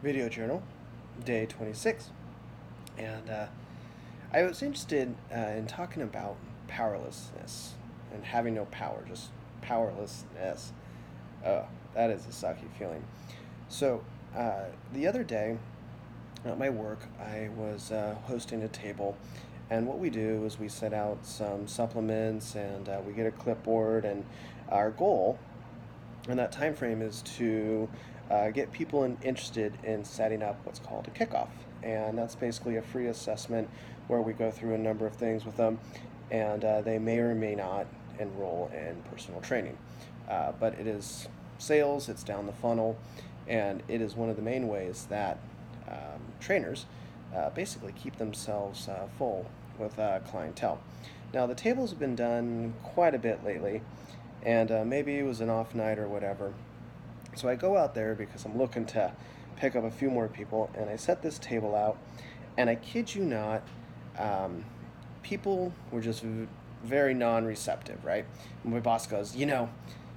Video journal, day 26. And I was interested in talking about powerlessness and having no power, just powerlessness. That is a sucky feeling. So, the other day at my work, I was hosting a table, and what we do is we set out some supplements and we get a clipboard, and our goal and that time frame is to get people interested in setting up what's called a kickoff. And that's basically a free assessment where we go through a number of things with them, and they may or may not enroll in personal training. But it is sales, it's down the funnel, and it is one of the main ways that trainers basically keep themselves full with clientele. Now, the tables have been done quite a bit lately, and maybe it was an off night or whatever. So I go out there because I'm looking to pick up a few more people, and I set this table out, and I kid you not, um, people were just very non-receptive, right? And my boss goes, you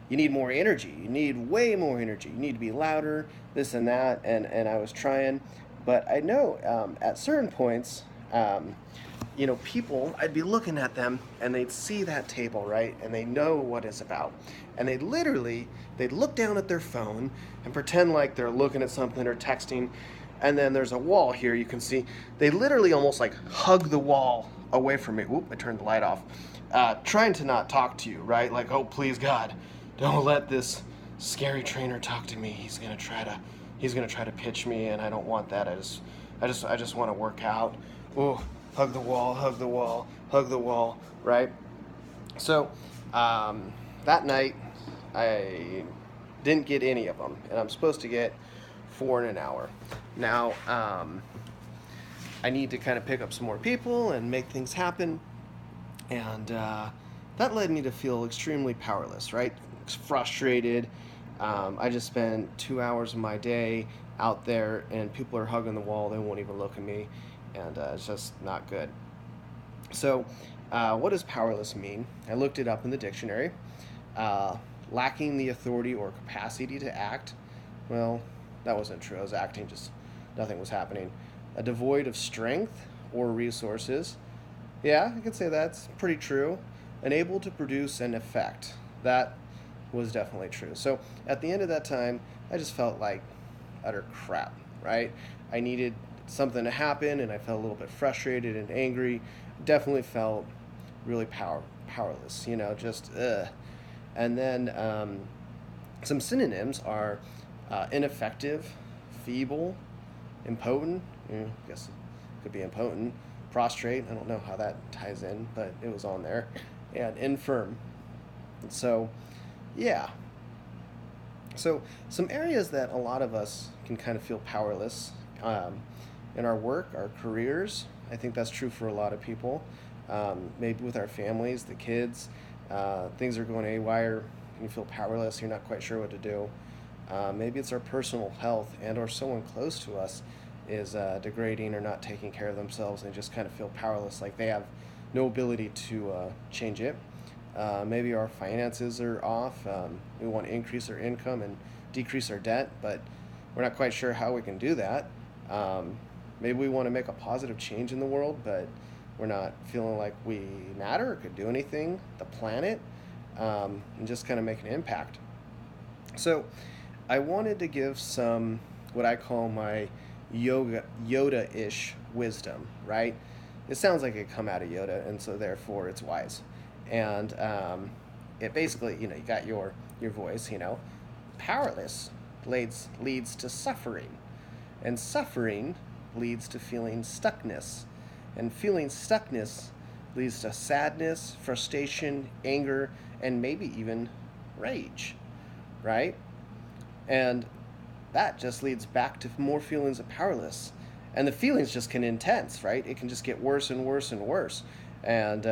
need more energy. You need way more energy. You need to be louder, this and that. And I was trying, but I know at certain points, people, I'd be looking at them and they'd see that table, right? And they know what it's about. And they'd look down at their phone and pretend like they're looking at something or texting. And then there's a wall here you can see. They literally almost like hug the wall away from me. Oop, I turned the light off. Trying to not talk to you, right? Like, oh, please God, don't let this scary trainer talk to me. He's gonna try to pitch me, and I don't want that. I just want to work out. Ooh, hug the wall, hug the wall, hug the wall, right? So that night, I didn't get any of them, and I'm supposed to get 4 in an hour. Now, I need to kind of pick up some more people and make things happen, and that led me to feel extremely powerless, right? Frustrated. I just spent 2 hours of my day out there, and people are hugging the wall. They won't even look at me, and it's just not good. So, what does powerless mean? I looked it up in the dictionary. Lacking the authority or capacity to act. Well, that wasn't true. I was acting, just nothing was happening. Devoid of strength or resources. Yeah, I could say that's pretty true. Unable to produce an effect. That was definitely true. So at the end of that time, I just felt like utter crap, right? I needed something to happen, and I felt a little bit frustrated and angry. Definitely felt really powerless, just ugh. And then some synonyms are ineffective, feeble, impotent. I guess it could be impotent. Prostrate. I don't know how that ties in, but it was on there. And infirm. So, yeah. So, some areas that a lot of us can kind of feel powerless in our work, our careers. I think that's true for a lot of people. Maybe with our families, the kids, things are going haywire, and you feel powerless. You're not quite sure what to do. Maybe it's our personal health, and or someone close to us is degrading or not taking care of themselves, and they just kind of feel powerless, like they have no ability to change it. Maybe our finances are off. We want to increase our income and decrease our debt, but we're not quite sure how we can do that. Maybe we want to make a positive change in the world, but we're not feeling like we matter or could do anything, the planet, and just kind of make an impact. So I wanted to give some, what I call my Yoda-ish wisdom, right? It sounds like it come out of Yoda, and so therefore it's wise. And it basically, you got your voice, powerless leads to suffering, and suffering leads to feeling stuckness, and feeling stuckness leads to sadness, frustration, anger, and maybe even rage, right? And that just leads back to more feelings of powerless. And the feelings just can intense, right? It can just get worse and worse and worse. And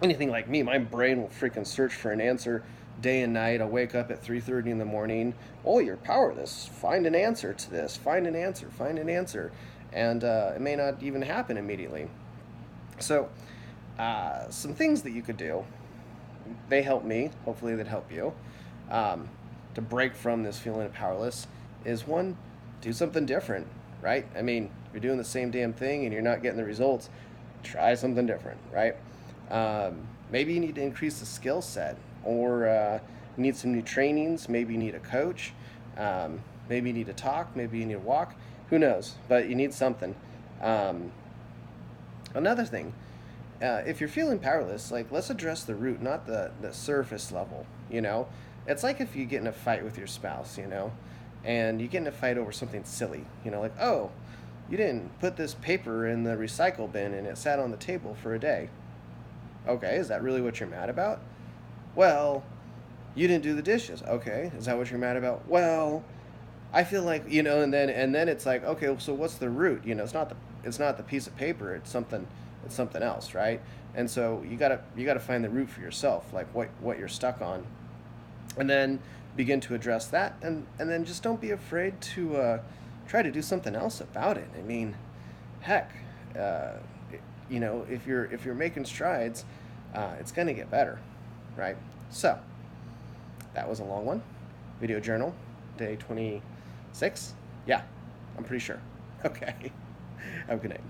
anything like me, my brain will freaking search for an answer day and night. I'll wake up at 3:30 in the morning. Oh, you're powerless. Find an answer to this. Find an answer. Find an answer. And it may not even happen immediately. So, some things that you could do, they help me. Hopefully, that help you. To break from this feeling of powerless is one, do something different, right? I mean, if you're doing the same damn thing and you're not getting the results, try something different, right? Maybe you need to increase the skill set, or you need some new trainings. Maybe you need a coach. Maybe you need to talk. Maybe you need to walk. Who knows? But you need something. Um, Another thing, if you're feeling powerless, like, let's address the root, not the surface level. It's like if you get in a fight with your spouse, and you get in a fight over something silly, like, oh, you didn't put this paper in the recycle bin and it sat on the table for a day. Okay, is that really what you're mad about? Well, you didn't do the dishes. Okay, is that what you're mad about? Well, I feel like, and then it's like, okay, so what's the root? It's not the piece of paper. It's something else, right? And so you gotta find the root for yourself, like what you're stuck on, and then begin to address that, and then just don't be afraid to try to do something else about it. I mean, heck, uh, if you're making strides, it's gonna get better, right? So that was a long one. Video journal, day 26. Yeah, I'm pretty sure. Okay. Have a good night.